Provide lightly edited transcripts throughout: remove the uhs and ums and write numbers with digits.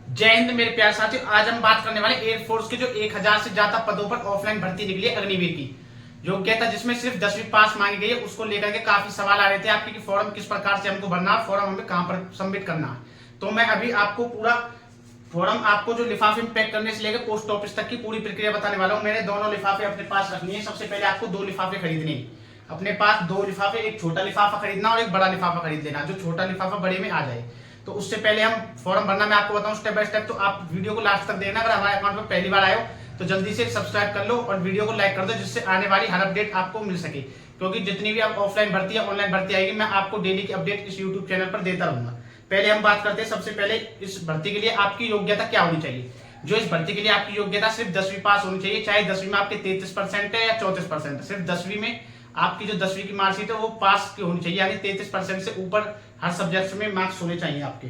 जय हिंद मेरे प्यारे साथियों। आज हम बात करने वाले एयरफोर्स के जो 1000 से ज्यादा पदों पर ऑफलाइन भर्ती निकली है अग्निवीर की योग्यता, जिसमें सिर्फ 10वीं पास मांगी गई है। उसको लेकर के काफी सवाल आ रहे थे आपके कि फॉर्म किस प्रकार से हमको भरना है, फॉर्म हमें कहां पर सबमिट करना है। तो मैं अभी आपको पूरा फॉर्म, आपको जो लिफाफे में पैक करने से लेकर पोस्ट ऑफिस तक की पूरी प्रक्रिया बताने वाला हूँ। मैंने दोनों लिफाफे अपने पास रखनी है। सबसे पहले आपको 2 लिफाफे खरीदने हैं। अपने पास 2 लिफाफे, एक छोटा लिफाफा खरीदना और एक बड़ा लिफाफा खरीद लेना, जो छोटा लिफाफा बड़े में आ जाए। तो उससे पहले हम फॉर्म भरना मैं आपको बताऊं स्टेप बाय स्टेप। तो आप वीडियो को लास्ट तक देखना। अगर हमारे अकाउंट में पहली बार आए हो तो जल्दी से सब्सक्राइब कर लो और वीडियो को लाइक कर दो, जिससे आने वाली हर अपडेट आपको मिल सके। क्योंकि जितनी भी आप ऑफलाइन भर्ती या ऑनलाइन भर्ती आएगी, मैं आपको डेली की अपडेट इस यूट्यूब चैनल पर देता रहूंगा। पहले हम बात करते हैं, सबसे पहले इस भर्ती के लिए आपकी योग्यता क्या होनी चाहिए। जो इस भर्ती के लिए आपकी योग्यता सिर्फ 10वीं पास होनी चाहिए, चाहे 10वीं में आपके 33% है या 34% है। सिर्फ 10वीं में आपकी जो 10वीं की मार्कशीट है वो पास की होनी चाहिए, यानी 33% से ऊपर हर सब्जेक्ट में मार्क्स होने चाहिए आपके।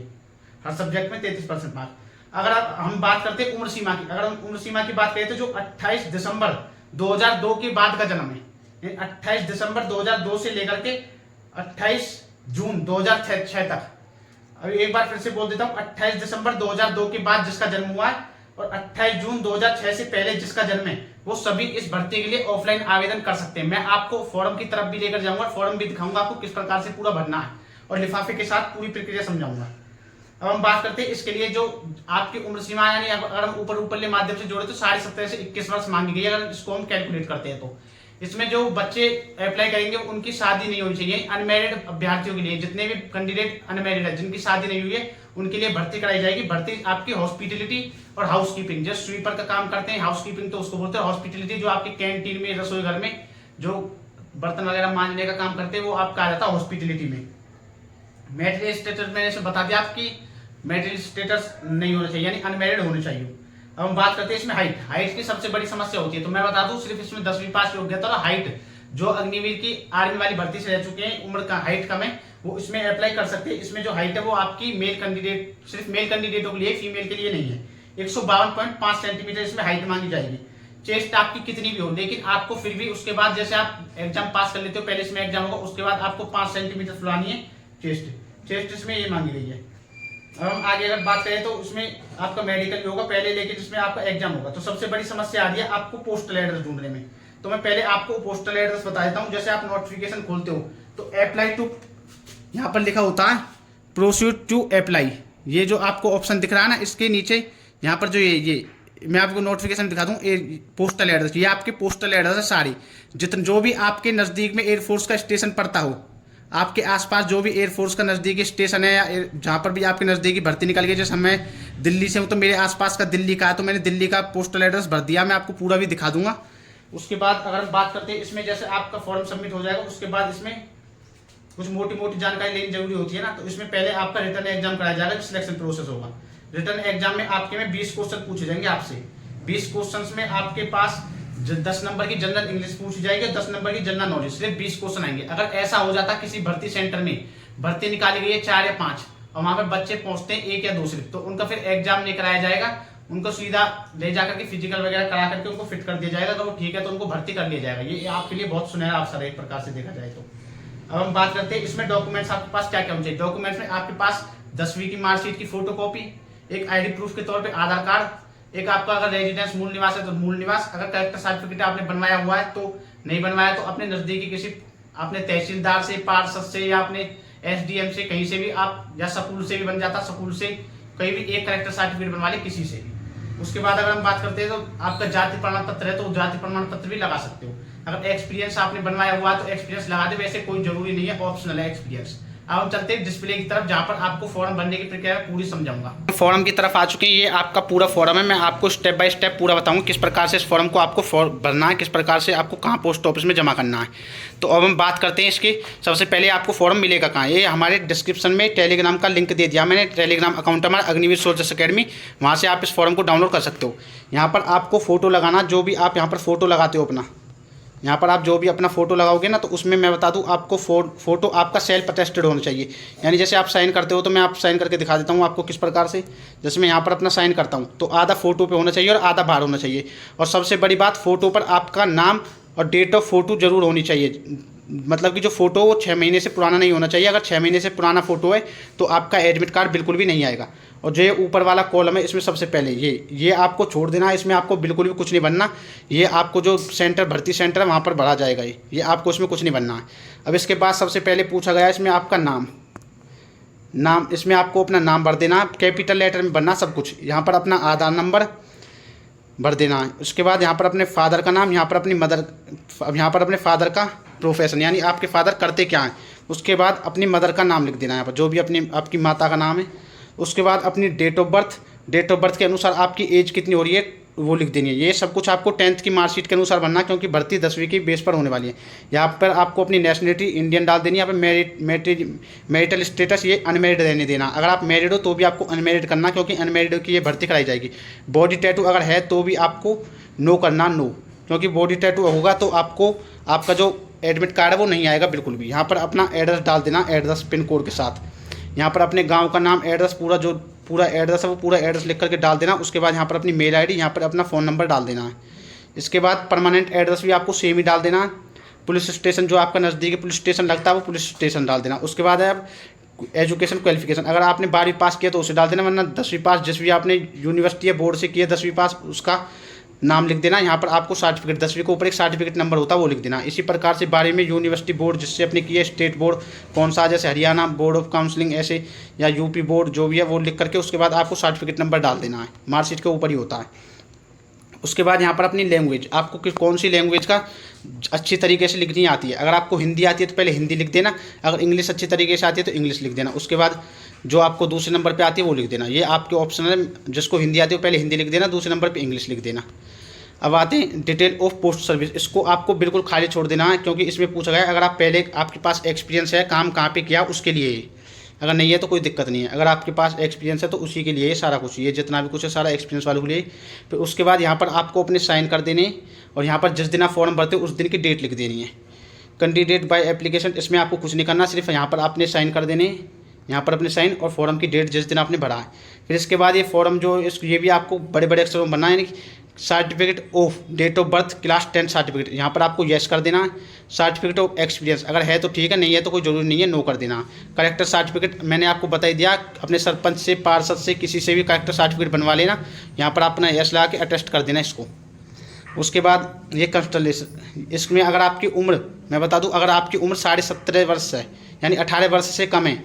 हर सब्जेक्ट में 33% मार्क्स। अगर हम बात करते हैं उम्र सीमा की, अगर हम उम्र सीमा की बात करें तो जो 28 दिसंबर 2002 के बाद का जन्म है, 28 दिसंबर 2002 से लेकर के 28 जून 2006 तक। अभी एक बार फिर से बोल देता हूं, 28 दिसंबर 2002 के बाद जिसका जन्म हुआ है और 28 जून 2006 से पहले जिसका जन्म है, वो सभी इस भर्ती के लिए ऑफलाइन आवेदन कर सकते हैं। मैं आपको फॉर्म की तरफ भी लेकर जाऊंगा, फॉर्म भी दिखाऊंगा आपको किस प्रकार से पूरा भरना है और लिफाफे के साथ पूरी प्रक्रिया समझाऊंगा। अब हम बात करते हैं इसके लिए जो आपकी उम्र सीमा, यानी अगर हम ऊपर ऊपरले माध्यम से जोड़े तो 17.5 से 21 वर्ष मांगी गई है। अगर इसको हम कैलकुलेट करते हैं तो इसमें जो बच्चे अप्लाई करेंगे उनकी शादी नहीं होनी चाहिए। अनमैरिड अभ्यर्थियों के लिए, जितने भी कैंडिडेट अनमैरिड है, जिनकी शादी नहीं हुई है, उनके लिए भर्ती कराई जाएगी। भर्ती आपकी हॉस्पिटलिटी और हाउसकीपिंग, जो स्वीपर का काम करते हैं, हाउसकीपिंग तो उसको बोलते हैं। हॉस्पिटलिटी जो आपके कैंटीन में, रसोई घर में जो बर्तन वगैरह मांजने का काम करते हैं, वो आपका आ जाता है हॉस्पिटलिटी में। मैरिटल स्टेटस मैंने इसे बता दिया, आपकी मैरिटल स्टेटस नहीं होना चाहिए, यानी अनमैरिड होने चाहिए। अब हम बात करते हैं इसमें हाइट की सबसे बड़ी समस्या होती है। तो मैं बता दूं, सिर्फ इसमें 10वीं पास योग्यता और हाइट, जो अग्निवीर की आर्मी वाली भर्ती से रह चुके हैं, उम्र का हाइट कम है, वो इसमें अप्लाई कर सकते हैं। इसमें जो हाइट है वो आपकी मेल कैंडिडेट, सिर्फ मेल कैंडिडेटों के लिए, फीमेल के लिए नहीं है। 152.5 सेंटीमीटर इसमें हाइट मांगी जाएगी। चेस्ट आपकी कितनी भी हो, लेकिन आपको फिर भी उसके बाद, जैसे आप एग्जाम पास कर लेते हो, पहले इसमें एग्जाम होगा, उसके बाद आपको 5 सेंटीमीटर फुलानी है चेस्ट इसमें ये मांगी गई है। अब हम आगे अगर बात करें तो उसमें आपका मेडिकल होगा पहले, लेकिन इसमें आपका एग्जाम होगा। तो सबसे बड़ी समस्या आ रही है आपको पोस्टल एड्रेस ढूंढने में। तो मैं पहले आपको पोस्टल एड्रेस बता देता हूं। जैसे आप नोटिफिकेशन खोलते हो तो अप्लाई टू, यहाँ पर लिखा होता है प्रोसीड टू अप्लाई। ये जो आपको ऑप्शन दिख रहा है ना, इसके नीचे यहाँ पर जो ये मैं आपको नोटिफिकेशन दिखा दूं, पोस्टल एड्रेस, ये आपके पोस्टल एड्रेस है सारी। जितने जो भी आपके नज़दीक में एयरफोर्स का स्टेशन पड़ता हो, आपके आसपास जो भी एयरफोर्स का नज़दीकी स्टेशन है, या जहाँ पर भी आपके नज़दीकी भर्ती निकल गई। जैसे मैं दिल्ली से हूँ तो मेरे आसपास का दिल्ली का है, तो मैंने दिल्ली का पोस्टल एड्रेस भर दिया। मैं आपको पूरा भी दिखा दूंगा। उसके बाद अगर हम बात करते हैं इसमें, जैसे आपका फॉर्म सबमिट हो जाएगा, उसके बाद इसमें कुछ मोटी मोटी जानकारी लेनी जरूरी होती है ना। तो इसमें पहले आपका रिटर्न एग्जाम कराया जाएगा, सिलेक्शन प्रोसेस होगा। रिटर्न एग्जाम में आपके में 20 क्वेश्चन पूछे जाएंगे आपसे। 20 क्वेश्चन में आपके पास 10 नंबर की जनरल इंग्लिश पूछी जाएगी, 10 नंबर की जनरल नॉलेज, सिर्फ 20 क्वेश्चन आएंगे। अगर ऐसा हो जाता किसी भर्ती सेंटर में भर्ती निकाली गई है 4 या 5 और वहां पर बच्चे पहुंचते हैं 1 या 2 सिर्फ, तो उनका फिर एग्जाम नहीं कराया जाएगा। उनको सीधा ले जाकर के फिजिकल वगैरह करा करके उनको फिट कर दिया जाएगा। तो वो ठीक है तो उनको भर्ती कर लिया जाएगा। ये आपके लिए बहुत सुनहरा अवसर है एक प्रकार से देखा जाए तो। अब हम बात करते हैं इसमें डॉक्यूमेंट्स आपके पास क्या क्या होने चाहिए। डॉक्यूमेंट्स में आपके पास 10वीं की मार्कशीट की फोटोकॉपी, एक आईडी प्रूफ के तौर पे आधार कार्ड, एक आपका अगर रेजिडेंस मूल निवास है तो मूल निवास, अगर कैरेक्टर सर्टिफिकेट आपने बनवाया हुआ है तो, नहीं बनवाया तो अपने नजदीकी किसी, अपने तहसीलदार से, पार्षद से, या अपने एसडीएम से, कहीं से भी आप, या स्कूल से भी बन जाता, स्कूल से कहीं भी एक कैरेक्टर सर्टिफिकेट बनवा ले किसी से भी। उसके बाद अगर हम बात करते हैं तो आपका जाति प्रमाण पत्र है तो जाति प्रमाण पत्र भी लगा सकते हो। अगर एक्सपीरियंस आपने बनवाया हुआ है तो एक्सपीरियंस लगा दे, वैसे कोई जरूरी नहीं है, ऑप्शनल है एक्सपीरियंस। अब हम चलते हैं डिस्प्ले की तरफ, जहां पर आपको फॉर्म भरने की प्रक्रिया पूरी समझाऊंगा। फॉर्म की तरफ आ चुके हैं, ये आपका पूरा फॉर्म है। मैं आपको स्टेप बाय स्टेप पूरा बताऊंगा किस प्रकार से इस फॉर्म को आपको भरना है, किस प्रकार से आपको कहाँ पोस्ट ऑफिस में जमा करना है। तो अब हम बात करते हैं इसकी। सबसे पहले आपको फॉर्म मिलेगा कहाँ, ये हमारे डिस्क्रिप्शन में टेलीग्राम का लिंक दे दिया मैंने। टेलीग्राम अकाउंट हमारा अग्निवीर सोल्जर्स अकेडमी, वहाँ से आप इस फॉर्म को डाउनलोड कर सकते हो। यहाँ पर आपको फोटो लगाना, जो भी आप यहाँ पर फोटो लगाते हो अपना, यहाँ पर आप जो भी अपना फोटो लगाओगे ना, तो उसमें मैं बता दूं आपको फोटो आपका सेल्फ अटेस्टेड होना चाहिए। यानी जैसे आप साइन करते हो, तो मैं आप साइन करके दिखा देता हूँ आपको किस प्रकार से। जैसे मैं यहाँ पर अपना साइन करता हूँ तो आधा फोटो पे होना चाहिए और आधा बाहर होना चाहिए। और सबसे बड़ी बात, फोटो पर आपका नाम और डेट ऑफ फोटो जरूर होनी चाहिए। मतलब कि जो फ़ोटो वो 6 महीने से पुराना नहीं होना चाहिए। अगर 6 महीने से पुराना फ़ोटो है तो आपका एडमिट कार्ड बिल्कुल भी नहीं आएगा। और जो ये ऊपर वाला कॉलम है इसमें सबसे पहले ये आपको छोड़ देना है, इसमें आपको बिल्कुल भी कुछ नहीं बनना। ये आपको जो सेंटर भर्ती सेंटर है वहाँ पर भरा जाएगा, ये आपको इसमें कुछ नहीं बनना है। अब इसके बाद सबसे पहले पूछा गया इसमें आपका नाम इसमें आपको अपना नाम भर देना, कैपिटल लेटर में भरना सब कुछ। यहाँ पर अपना आधार नंबर भर देना है। उसके बाद यहाँ पर अपने फादर का नाम, यहाँ पर अपनी मदर, यहाँ पर अपने फादर का प्रोफेशन यानी आपके फादर करते क्या हैं। उसके बाद अपनी मदर का नाम लिख देना है यहाँ पर, जो भी अपनी आपकी माता का नाम है। उसके बाद अपनी डेट ऑफ बर्थ के अनुसार आपकी एज कितनी हो रही है वो लिख देनी है। ये सब कुछ आपको 10th की मार्कशीट के अनुसार बनना, क्योंकि भर्ती 10वीं की बेस पर होने वाली है। यहाँ पर आपको अपनी नेशनलिटी इंडियन डाल देनी है। यहाँ पर मैरिटल स्टेटस ये अनमेरिड रहने देना। अगर आप मैरिड हो तो भी आपको अनमेरिड करना, क्योंकि अनमेरिड की ये भर्ती कराई जाएगी। बॉडी टैटू अगर है तो भी आपको नो करना, नो, क्योंकि बॉडी टैटू होगा तो आपको आपका जो एडमिट कार्ड है वो नहीं आएगा बिल्कुल भी। यहाँ पर अपना एड्रेस डाल देना, एड्रेस पिन कोड के साथ। यहाँ पर अपने गांव का नाम, एड्रेस, पूरा एड्रेस है वो पूरा एड्रेस लिख करके डाल देना। उसके बाद यहाँ पर अपनी मेल आईडी, यहाँ पर अपना फ़ोन नंबर डाल देना है। इसके बाद परमानेंट एड्रेस भी आपको सेम ही डाल देना है। पुलिस स्टेशन जो आपका नज़दीकी पुलिस स्टेशन लगता है वो पुलिस स्टेशन डाल देना। उसके बाद है अब एजुकेशन क्वालिफिकेशन, अगर आपने 12वीं पास किया तो उसे डाल देना, वरना 10वीं पास जिस भी आपने यूनिवर्सिटी या बोर्ड से किया 10वीं पास उसका नाम लिख देना। यहाँ पर आपको सर्टिफिकेट 10वीं के ऊपर एक सर्टिफिकेट नंबर होता है वो लिख देना। इसी प्रकार से 12वीं में यूनिवर्सिटी बोर्ड जिससे अपने किए, स्टेट बोर्ड कौन सा, जैसे हरियाणा बोर्ड ऑफ काउंसलिंग ऐसे, या यूपी बोर्ड जो भी है वो लिख करके उसके बाद आपको सर्टिफिकेट नंबर डाल देना है। मार्कशीट के ऊपर ही होता है। उसके बाद यहाँ पर अपनी लैंग्वेज, आपको कौन सी लैंग्वेज का अच्छी तरीके से लिखनी आती है। अगर आपको हिंदी आती है तो पहले हिंदी लिख देना, अगर इंग्लिश अच्छी तरीके से आती है तो इंग्लिश लिख देना। उसके बाद जो आपको दूसरे नंबर पे आती है वो लिख देना। ये आपके ऑप्शनल है, जिसको हिंदी आती है पहले हिंदी लिख देना, दूसरे नंबर पे इंग्लिश लिख देना। अब आते हैं डिटेल ऑफ पोस्ट सर्विस, इसको आपको बिल्कुल खाली छोड़ देना है, क्योंकि इसमें पूछा गया है अगर आप पहले आपके पास एक्सपीरियंस है, काम कहाँ पे किया उसके लिए। अगर नहीं है तो कोई दिक्कत नहीं है, अगर आपके पास एक्सपीरियंस है तो उसी के लिए सारा कुछ, ये जितना भी कुछ है सारा एक्सपीरियंस वालों के लिए। फिर उसके बाद यहाँ पर आपको अपने साइन कर देने, और यहाँ पर जिस दिन आप फॉर्म भरते हो उस दिन की डेट लिख देनी है। कैंडिडेट बाय एप्लीकेशन, इसमें आपको कुछ नहीं करना, सिर्फ यहाँ पर आपने साइन कर देने, यहाँ पर अपने साइन और फॉर्म की डेट जिस दिन आपने भरा है। फिर इसके बाद ये फॉर्म जो ये भी आपको बड़े बड़े अक्षरों में भरना है, यानी certificate of date of birth class 10 certificate, यहाँ पर आपको येस कर देना। सर्टिफिकेट ऑफ एक्सपीरियंस अगर है तो ठीक है, नहीं है तो कोई ज़रूरी नहीं है, नो कर देना। करेक्टर सर्टिफिकेट मैंने आपको बता ही दिया, अपने सरपंच से, पार्षद से, किसी से भी करेक्टर सर्टिफिकेट बनवा लेना। यहाँ पर अपना येस लगा के अटेस्ट कर देना इसको। उसके बाद ये कंस्टलेशन, इसमें अगर आपकी उम्र मैं बता दूं, अगर आपकी उम्र 17.5 वर्ष है यानी 18 वर्ष से कम है,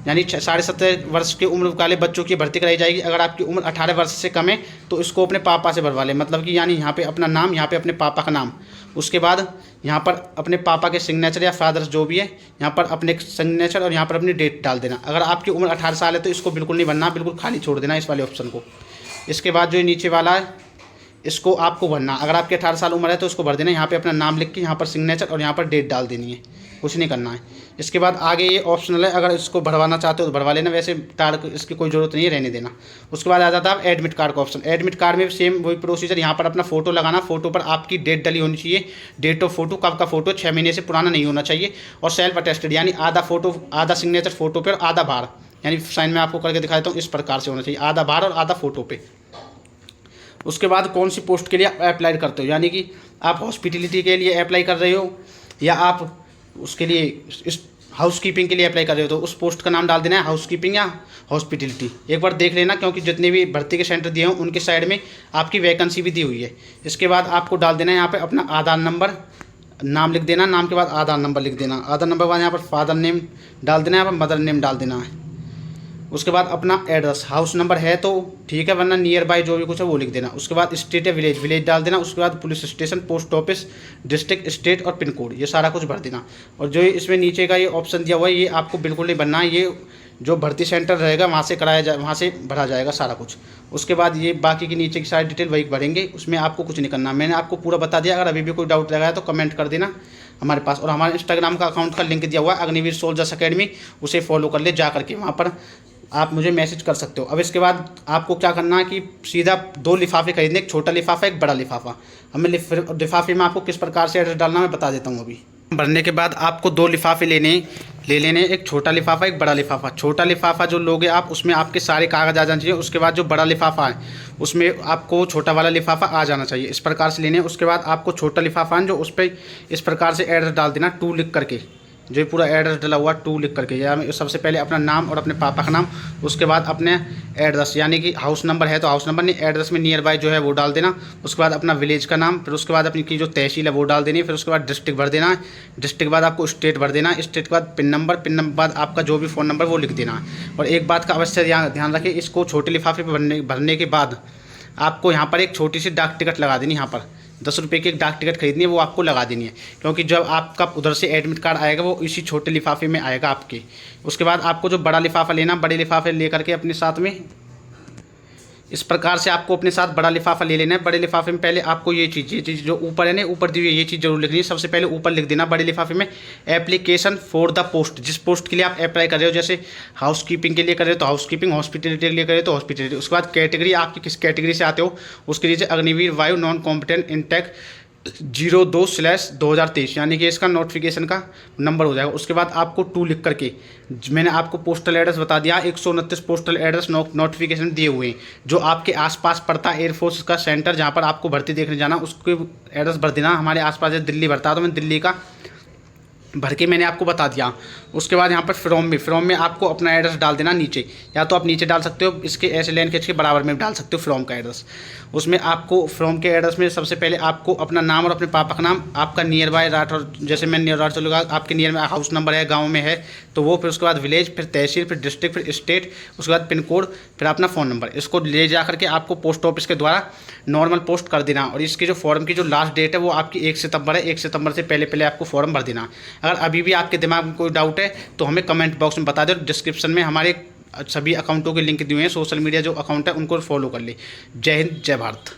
यानी 17.5 वर्ष की उम्र वाले बच्चों की भर्ती कराई जाएगी। अगर आपकी उम्र 18 वर्ष से कम है तो इसको अपने पापा से भरवा लें, मतलब कि यानी यहाँ पे अपना नाम, यहाँ पे अपने पापा का नाम, उसके बाद यहाँ पर अपने पापा के सिग्नेचर या फादर्स जो भी है यहाँ पर अपने सिग्नेचर और यहाँ पर अपनी डेट डाल देना। अगर आपकी उम्र 18 साल है तो इसको बिल्कुल नहीं भरना, बिल्कुल खाली छोड़ देना इस वाले ऑप्शन को। इसके बाद जो नीचे वाला है इसको आपको भरना, अगर आपकी 18 साल उम्र है तो इसको भर देना, यहाँ पे अपना नाम लिख के यहाँ पर सिग्नेचर और यहाँ पर डेट डाल देनी है, कुछ नहीं करना है। इसके बाद आगे ये ऑप्शनल है, अगर इसको भरवाना चाहते हो तो भरवा लेना, वैसे इसकी कोई ज़रूरत नहीं है, रहने देना। उसके बाद आ जाता है एडमिट कार्ड का ऑप्शन। एडमिट कार्ड में सेम वही प्रोसीजर, यहाँ पर अपना फोटो लगाना, फोटो पर आपकी डेट डली होनी चाहिए, डेट ऑफ फोटो, कब का फोटो, 6 महीने से पुराना नहीं होना चाहिए, और सेल्फ अटेस्टेड यानी आधा फोटो, आधा सिग्नेचर फोटो पर, आधा बाहर, यानी साइन में आपको करके दिखा देता हूँ, इस प्रकार से होना चाहिए, आधा बाहर और आधा फोटो पे। उसके बाद कौन सी पोस्ट के लिए अप्लाई करते हो, यानी कि आप हॉस्पिटलिटी के लिए अप्लाई कर रहे हो या आप उसके लिए इस हाउस कीपिंग के लिए अप्लाई कर रहे हो, तो उस पोस्ट का नाम डाल देना है हाउस कीपिंग या हॉस्पिटलिटी। एक बार देख लेना, क्योंकि जितने भी भर्ती के सेंटर दिए हों उनके साइड में आपकी वैकेंसी भी दी हुई है। इसके बाद आपको डाल देना है यहाँ पे अपना आधार नंबर, नाम लिख देना, नाम के बाद आधार नंबर लिख देना, आधार नंबर के बाद यहाँ पर फादर नेम डाल देना है, यहाँ पर मदर नेम डाल देना है। उसके बाद अपना एड्रेस, हाउस नंबर है तो ठीक है, वरना नियर बाय जो भी कुछ है वो लिख देना। उसके बाद स्टेट या विलेज, विलेज डाल देना। उसके बाद police station, post office, district, state और पिन कोड, ये सारा कुछ भर देना। और जो इसमें नीचे का ये ऑप्शन दिया हुआ है ये आपको बिल्कुल नहीं बनना है, ये जो भर्ती सेंटर रहेगा वहाँ से कराया जाए, वहाँ से भरा जाएगा सारा कुछ। उसके बाद ये बाकी की नीचे की सारी डिटेल वही भरेंगे, उसमें आपको कुछ नहीं करना। मैंने आपको पूरा बता दिया, अगर अभी भी कोई डाउट लगाया तो कमेंट कर देना हमारे पास। और हमारे इंस्टाग्राम का अकाउंट का लिंक दिया हुआ है अग्निवीर सोल्जर्स अकेडमी, उसे फॉलो कर ले जा करके, वहाँ पर आप मुझे मैसेज कर सकते हो। अब इसके बाद आपको क्या करना है कि सीधा 2 लिफाफे खरीदने, एक छोटा लिफाफा एक बड़ा लिफाफा। हमें लिफाफे में आपको किस प्रकार से एड्रेस डालना मैं बता देता हूँ। अभी भरने के बाद आपको 2 लिफाफे लेने, ले लेने एक छोटा लिफाफा एक बड़ा लिफाफा। छोटा लिफाफा जो लोगे आप उसमें आपके सारे कागज आ जाने चाहिए। उसके बाद जो बड़ा लिफाफा है उसमें आपको छोटा वाला लिफाफा आ जाना चाहिए। इस प्रकार से लेने। उसके बाद आपको छोटा लिफाफा है जो उस पर इस प्रकार से एड्रेस डाल देना, 2 लिख करके, जो पूरा एड्रेस डला हुआ 2 लिख करके, या सबसे पहले अपना नाम और अपने पापा का नाम, उसके बाद अपने एड्रेस यानी कि हाउस नंबर है तो हाउस नंबर नहीं, एड्रेस में नियर बाय जो है वो डाल देना। उसके बाद अपना विलेज का नाम, फिर उसके बाद अपनी की जो तहसील है वो डाल देनी। फिर उसके बाद डिस्ट्रिक्ट भर देना है। डिस्ट्रिक्ट के बाद आपको स्टेट भर देना है। स्टेट के बाद पिन नंबर, पिन नंबर बाद आपका जो भी फ़ोन नंबर वो लिख देना है। और एक बात का अवश्य ध्यान रखें, इसको छोटे लिफाफे पर भरने के बाद आपको यहाँ पर एक छोटी सी डाक टिकट लगा देनी। यहाँ पर 10 रुपये की एक डाक टिकट खरीदनी है, वो आपको लगा देनी है, क्योंकि जब आपका उधर से एडमिट कार्ड आएगा वो इसी छोटे लिफाफे में आएगा आपके। उसके बाद आपको जो बड़ा लिफाफा लेना, बड़े लिफाफे लेकर के अपने साथ में इस प्रकार से आपको अपने साथ बड़ा लिफाफा ले लेना है। बड़े लिफाफे में पहले आपको ये चीज़ जो ऊपर है ना, ऊपर दी हुई ये चीज़ जरूर लिखनी है। सबसे पहले ऊपर लिख देना बड़े लिफाफे में एप्लीकेशन फॉर द पोस्ट, जिस पोस्ट के लिए आप अप्लाई कर रहे हो। जैसे हाउस कीपिंग के लिए कर रहे हो तो हाउस कीपिंग, हॉस्पिटलिटी के लिए कर रहे हो तो हॉस्पिटलिटी। उसके बाद कैटेगरी आपकी किस कैटेगरी से आते हो उसके लिए अग्निवीर वायु नॉन कॉम्पिटेंट इंटेक 02/2023 यानी कि इसका नोटिफिकेशन का नंबर हो जाएगा। उसके बाद आपको 2 लिख करके, मैंने आपको पोस्टल एड्रेस बता दिया, 129 पोस्टल एड्रेस नोटिफिकेशन दिए हुए हैं जो आपके आसपास पड़ता है। एयरफोर्स का सेंटर जहां पर आपको भर्ती देखने जाना उसके एड्रेस भर देना। हमारे आसपास दिल्ली भरता है तो मैं दिल्ली का भर के मैंने आपको बता दिया। उसके बाद यहाँ पर फ्रॉम में आपको अपना एड्रेस डाल देना नीचे, या तो आप नीचे डाल सकते हो, इसके ऐसे लाइन खींच के बराबर में डाल सकते हो फ्रॉम का एड्रेस। उसमें आपको फ्रॉम के एड्रेस में सबसे पहले आपको अपना नाम और अपने पापा का नाम, आपका नियर बाय राठौर, जैसे मैं नियर राठौर लगा, आपके नियर में हाउस नंबर है, गाँव में है तो वो, फिर उसके बाद विलेज, फिर तहसील, फिर डिस्ट्रिक्ट, फिर स्टेट, उसके बाद पिन कोड, फिर अपना फ़ोन नंबर, इसको ले जा करके आपको पोस्ट ऑफिस के द्वारा नॉर्मल पोस्ट कर देना। और इसकी जो फॉर्म की जो लास्ट डेट है वो आपकी 1 सितंबर है। 1 सितंबर से पहले आपको फॉर्म भर देना। अगर अभी भी आपके दिमाग में कोई डाउट है तो हमें कमेंट बॉक्स में बता दो। डिस्क्रिप्शन में हमारे सभी अकाउंटों के लिंक दिए हुए हैं, सोशल मीडिया जो अकाउंट है उनको फॉलो कर ले। जय हिंद, जय भारत।